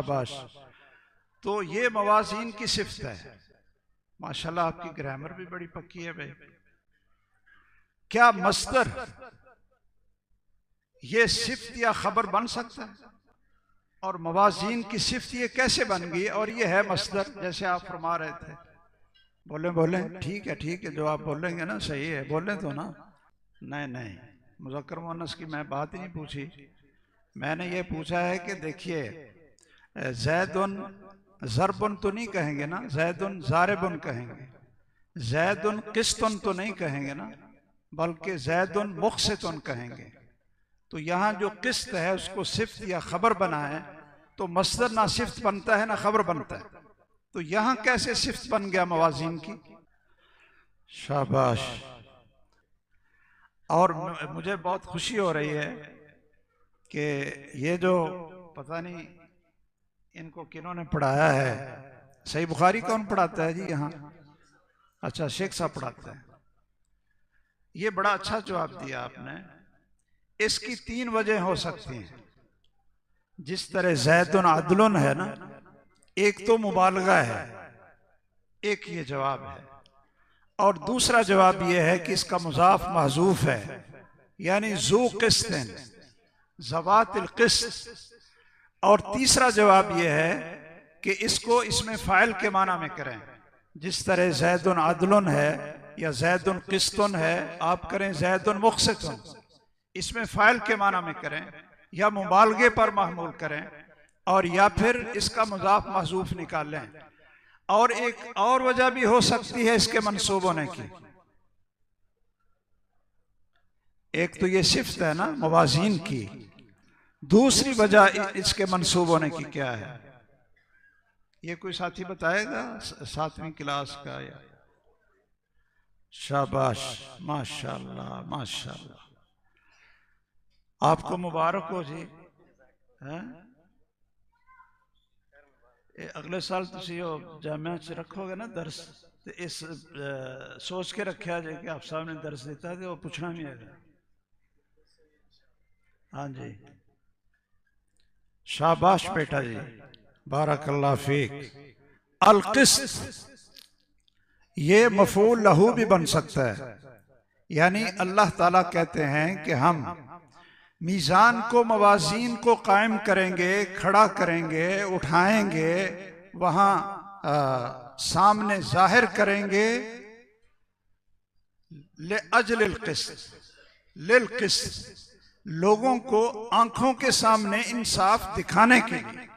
शाबाश। तो ये मवाज़ीन की सिफ्त है। माशाल्लाह आपकी ग्रामर भी बड़ी पक्की है भाई। क्या मस्दर ये सिफ्त या खबर बन सकता है? और मवाज़ीन की सिफ्त ये कैसे बन गई और ये है मस्दर, जैसे आप फरमा रहे थे। बोले बोले ठीक है जो आप बोलेंगे ना सही है, बोले तो ना। नहीं, मुज़क्कर मुअन्नस की मैं बात ही नहीं पूछी। मैंने ये पूछा है कि देखिए ज़ैदुन ज़रबुन तो नहीं कहेंगे ना, ज़ैदुन ज़ारिबुन कहेंगे। ज़ैदुन किस्तुन तो नहीं कहेंगे ना, बल्कि ज़ैदुन मुक़सितुन कहेंगे। तो यहाँ जो किस्त है उसको सिफ्त या खबर बनाए तो मस्दर ना सिफ्त बनता है ना खबर बनता है। तो यहाँ कैसे सिफ्त बन गया मवाज़ीन की? शाबाश। और मुझे बहुत खुशी हो रही है कि ये जो पता नहीं इनको किन्होंने पढ़ाया है, सही बुखारी कौन पढ़ाता है जी यहाँ? अच्छा, शेख साहब पढ़ाते हैं। ये बड़ा अच्छा जवाब दिया आपने। इसकी 3 वजह हो सकती हैं। जिस तरह ज़ैदुन अदलुन है ना, एक तो मुबालगा है, एक ये जवाब है। और दूसरा जवाब ये है कि इसका मुज़ाफ महज़ूफ है, यानी ज़ू क़िस्तिन ज़वातिल क़िस्त। और तीसरा जवाब यह है कि इसको इसमें फ़ाइल के माना में करें। जिस तरह ज़ैदुन अदलुन है या ज़ैदुन क़िस्तुन है, आप करें ज़ैदुन मुक़सितुन, इसमें फ़ाइल के माना में करें या मुबालगे पर महमूल करें, और या फिर इसका मुज़ाफ महज़ूफ निकाल लें। और एक और वजह भी हो सकती है इसके मंसूब होने की। एक तो ये सिफ्त है ना मवाज़ीन की, दूसरी वजह इसके मंसूब होने की क्या है? ये कोई साथी बताएगा 7वीं क्लास का? या शाबाश, माशाल्लाह माशाल्लाह, आपको मुबारक हो जी। हैं? अगले साल तुसी जामिया च रखोगे ना दर्स, तो इस सोच के रखा जाए कि आप साहब ने दर्स दिता है, वो पूछना नहीं है। हाँ जी, शाबाश बेटा जी, बारकल्लाह फीक। अल क़िस्त ये मफ़ूल लहू भी बन सकता है, यानी अल्लाह ताला कहते हैं कि हम मीज़ान को मवाज़ीन को कायम करेंगे, खड़ा करेंगे, उठाएंगे, वहां सामने जाहिर करेंगे। ले अजलिल क़िस्त, लिल क़िस्त, लोगों को आंखों के सामने इंसाफ दिखाने के लिए।